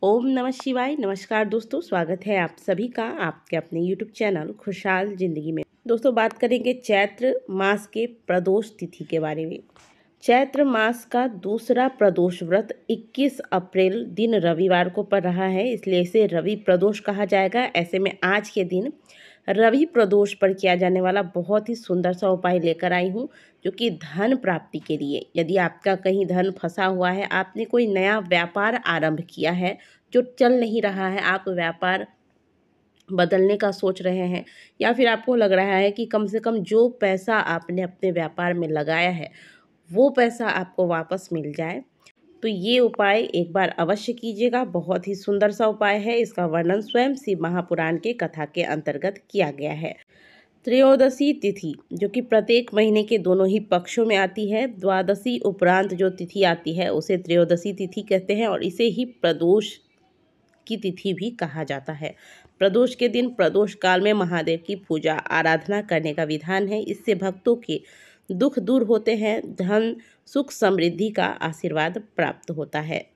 ओम नमः शिवाय। नमस्कार दोस्तों, स्वागत है आप सभी का आपके अपने YouTube चैनल खुशहाल जिंदगी में। दोस्तों, बात करेंगे चैत्र मास के प्रदोष तिथि के बारे में। चैत्र मास का दूसरा प्रदोष व्रत 21 अप्रैल दिन रविवार को पड़ रहा है, इसलिए इसे रवि प्रदोष कहा जाएगा। ऐसे में आज के दिन रवि प्रदोष पर किया जाने वाला बहुत ही सुंदर सा उपाय लेकर आई हूँ, जो कि धन प्राप्ति के लिए। यदि आपका कहीं धन फंसा हुआ है, आपने कोई नया व्यापार आरंभ किया है जो चल नहीं रहा है, आप व्यापार बदलने का सोच रहे हैं, या फिर आपको लग रहा है कि कम से कम जो पैसा आपने अपने व्यापार में लगाया है वो पैसा आपको वापस मिल जाए, तो ये उपाय एक बार अवश्य कीजिएगा। बहुत ही सुंदर सा उपाय है। इसका वर्णन स्वयं शिव महापुराण के कथा के अंतर्गत किया गया है। त्रयोदशी तिथि, जो कि प्रत्येक महीने के दोनों ही पक्षों में आती है, द्वादशी उपरांत जो तिथि आती है उसे त्रयोदशी तिथि कहते हैं, और इसे ही प्रदोष की तिथि भी कहा जाता है। प्रदोष के दिन प्रदोष काल में महादेव की पूजा आराधना करने का विधान है। इससे भक्तों के दुख दूर होते हैं, धन सुख समृद्धि का आशीर्वाद प्राप्त होता है।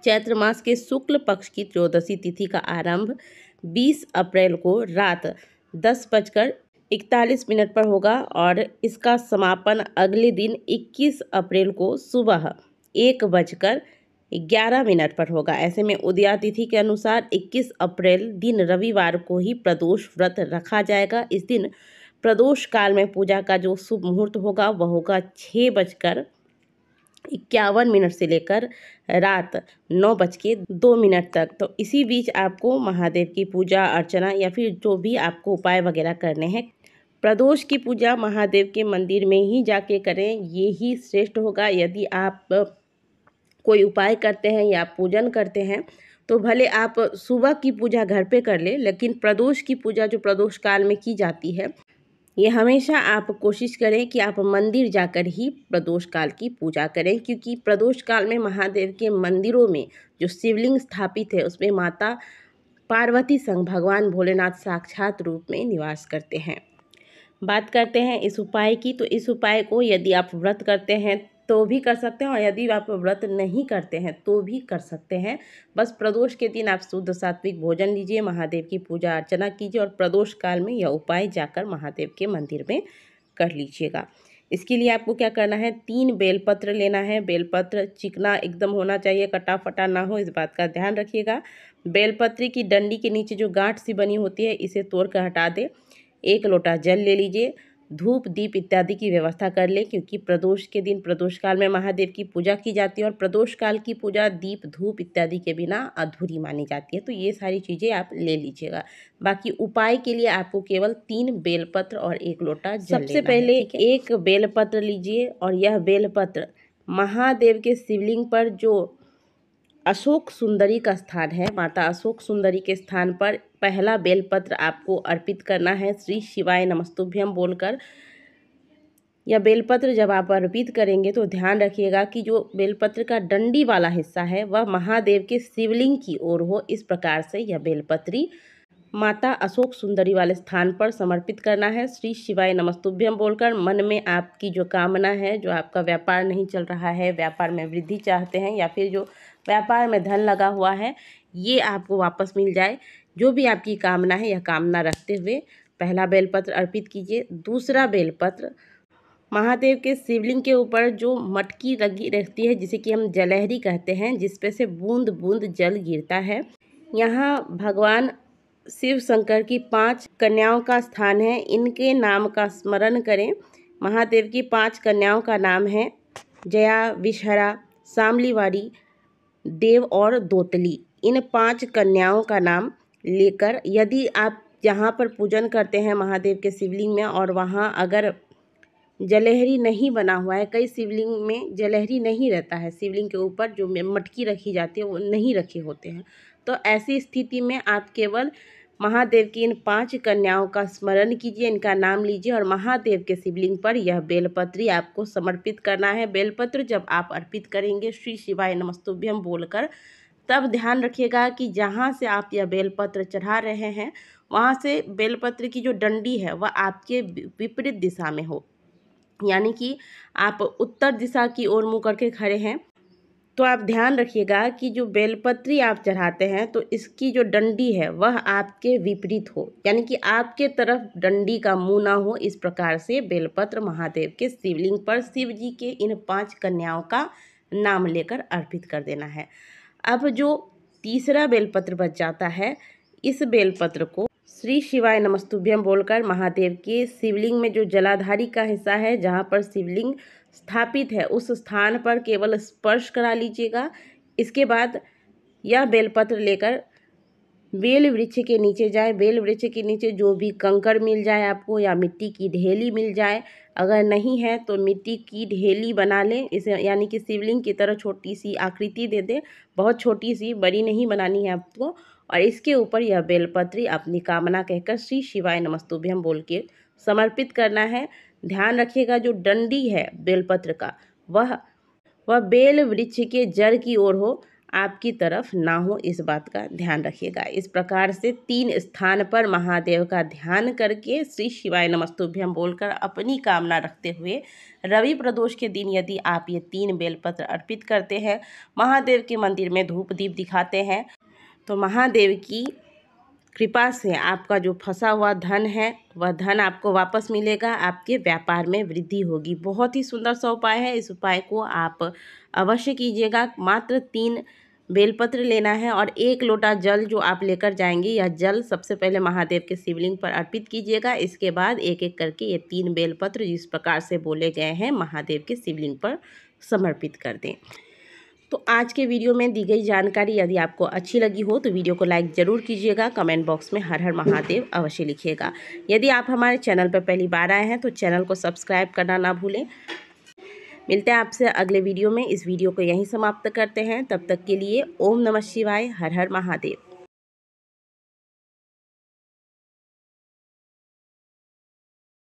चैत्र मास के शुक्ल पक्ष की त्रयोदशी तिथि का आरंभ 20 अप्रैल को रात 10:41 पर होगा, और इसका समापन अगले दिन 21 अप्रैल को सुबह 1:11 पर होगा। ऐसे में उदया तिथि के अनुसार 21 अप्रैल दिन रविवार को ही प्रदोष व्रत रखा जाएगा। इस दिन प्रदोष काल में पूजा का जो शुभ मुहूर्त होगा वह होगा 6:51 से लेकर रात 9:02 तक। तो इसी बीच आपको महादेव की पूजा अर्चना या फिर जो भी आपको उपाय वगैरह करने हैं, प्रदोष की पूजा महादेव के मंदिर में ही जाके करें, ये ही श्रेष्ठ होगा। यदि आप कोई उपाय करते हैं या पूजन करते हैं तो भले आप सुबह की पूजा घर पे कर ले, लेकिन प्रदोष की पूजा जो प्रदोष काल में की जाती है, ये हमेशा आप कोशिश करें कि आप मंदिर जाकर ही प्रदोष काल की पूजा करें, क्योंकि प्रदोष काल में महादेव के मंदिरों में जो शिवलिंग स्थापित है उसमें माता पार्वती संग भगवान भोलेनाथ साक्षात रूप में निवास करते हैं। बात करते हैं इस उपाय की, तो इस उपाय को यदि आप व्रत करते हैं तो भी कर सकते हैं, और यदि आप व्रत नहीं करते हैं तो भी कर सकते हैं। बस प्रदोष के दिन आप शुद्ध सात्विक भोजन लीजिए, महादेव की पूजा अर्चना कीजिए, और प्रदोष काल में यह उपाय जाकर महादेव के मंदिर में कर लीजिएगा। इसके लिए आपको क्या करना है, 3 बेलपत्र लेना है। बेलपत्र चिकना एकदम होना चाहिए, कटा फटा ना हो, इस बात का ध्यान रखिएगा। बेलपत्री की डंडी के नीचे जो गांठ सी बनी होती है इसे तोड़ कर हटा दे। 1 लोटा जल ले लीजिए। धूप दीप इत्यादि की व्यवस्था कर ले, क्योंकि प्रदोष के दिन प्रदोष काल में महादेव की पूजा की जाती है, और प्रदोष काल की पूजा दीप धूप इत्यादि के बिना अधूरी मानी जाती है। तो ये सारी चीज़ें आप ले लीजिएगा। बाकी उपाय के लिए आपको केवल 3 बेलपत्र और 1 लोटा जल लेना है। सबसे पहले 1 बेलपत्र लीजिए, और यह बेलपत्र महादेव के शिवलिंग पर जो अशोक सुंदरी का स्थान है, माता अशोक सुंदरी के स्थान पर पहला बेलपत्र आपको अर्पित करना है, श्री शिवाय नमस्तुभ्यम बोलकर। यह बेलपत्र जब आप अर्पित करेंगे तो ध्यान रखिएगा कि जो बेलपत्र का डंडी वाला हिस्सा है वह महादेव के शिवलिंग की ओर हो। इस प्रकार से यह बेलपत्री माता अशोक सुंदरी वाले स्थान पर समर्पित करना है, श्री शिवाय नमस्तुभ्यम बोलकर। मन में आपकी जो कामना है, जो आपका व्यापार नहीं चल रहा है, व्यापार में वृद्धि चाहते हैं, या फिर जो व्यापार में धन लगा हुआ है, ये आपको वापस मिल जाए, जो भी आपकी कामना है, यह कामना रखते हुए पहला बेलपत्र अर्पित कीजिए। दूसरा बेलपत्र महादेव के शिवलिंग के ऊपर जो मटकी लगी रहती है, जिसे कि हम जलहरी कहते हैं, जिसपे से बूंद बूंद जल गिरता है, यहाँ भगवान शिव शंकर की 5 कन्याओं का स्थान है। इनके नाम का स्मरण करें। महादेव की 5 कन्याओं का नाम है जया, विषहरा, शामलीवारी, देव और दोतली। इन 5 कन्याओं का नाम लेकर यदि आप जहाँ पर पूजन करते हैं महादेव के शिवलिंग में, और वहाँ अगर जलहरी नहीं बना हुआ है, कई शिवलिंग में जलहरी नहीं रहता है, शिवलिंग के ऊपर जो मटकी रखी जाती है वो नहीं रखे होते हैं, तो ऐसी स्थिति में आप केवल महादेव की इन 5 कन्याओं का स्मरण कीजिए, इनका नाम लीजिए, और महादेव के शिवलिंग पर यह बेलपत्री आपको समर्पित करना है। बेलपत्र जब आप अर्पित करेंगे श्री शिवाय नमस्तुभ्यम बोलकर, तब ध्यान रखिएगा कि जहाँ से आप यह बेलपत्र चढ़ा रहे हैं वहाँ से बेलपत्र की जो डंडी है वह आपके विपरीत दिशा में हो, यानी कि आप उत्तर दिशा की ओर मुँह करके खड़े हैं, तो आप ध्यान रखिएगा कि जो बेलपत्री आप चढ़ाते हैं तो इसकी जो डंडी है वह आपके विपरीत हो, यानी कि आपके तरफ डंडी का मुंह ना हो। इस प्रकार से बेलपत्र महादेव के शिवलिंग पर शिव जी के इन 5 कन्याओं का नाम लेकर अर्पित कर देना है। अब जो तीसरा बेलपत्र बच जाता है, इस बेलपत्र को श्री शिवाय नमस्तुभ्यम बोलकर महादेव के शिवलिंग में जो जलाधारी का हिस्सा है, जहाँ पर शिवलिंग स्थापित है, उस स्थान पर केवल स्पर्श करा लीजिएगा। इसके बाद यह बेलपत्र लेकर बेल वृक्ष के नीचे जाए। बेल वृक्ष के नीचे जो भी कंकड़ मिल जाए आपको या मिट्टी की ढेली मिल जाए, अगर नहीं है तो मिट्टी की ढेली बना लें। इसे यानी कि शिवलिंग की तरह छोटी सी आकृति दे दें, बहुत छोटी सी, बड़ी नहीं बनानी है आपको। और इसके ऊपर यह बेलपत्री अपनी कामना कहकर श्री शिवाय नमस्तुभ्यम बोल के समर्पित करना है। ध्यान रखिएगा जो डंडी है बेलपत्र का वह बेल वृक्ष के जड़ की ओर हो, आपकी तरफ ना हो, इस बात का ध्यान रखिएगा। इस प्रकार से 3 स्थान पर महादेव का ध्यान करके श्री शिवाय नमस्तुभ्यम बोलकर अपनी कामना रखते हुए रवि प्रदोष के दिन यदि आप ये 3 बेलपत्र अर्पित करते हैं, महादेव के मंदिर में धूप दीप दिखाते हैं, तो महादेव की कृपा से आपका जो फंसा हुआ धन है वह धन आपको वापस मिलेगा, आपके व्यापार में वृद्धि होगी। बहुत ही सुंदर सा उपाय है। इस उपाय को आप अवश्य कीजिएगा। मात्र 3 बेलपत्र लेना है और 1 लोटा जल जो आप लेकर जाएंगे, यह जल सबसे पहले महादेव के शिवलिंग पर अर्पित कीजिएगा। इसके बाद एक एक करके ये 3 बेलपत्र जिस प्रकार से बोले गए हैं महादेव के शिवलिंग पर समर्पित कर दें। तो आज के वीडियो में दी गई जानकारी यदि आपको अच्छी लगी हो तो वीडियो को लाइक ज़रूर कीजिएगा। कमेंट बॉक्स में हर हर महादेव अवश्य लिखिएगा। यदि आप हमारे चैनल पर पहली बार आए हैं तो चैनल को सब्सक्राइब करना ना भूलें। मिलते हैं आपसे अगले वीडियो में। इस वीडियो को यहीं समाप्त करते हैं। तब तक के लिए ओम नमः शिवाय, हर हर महादेव।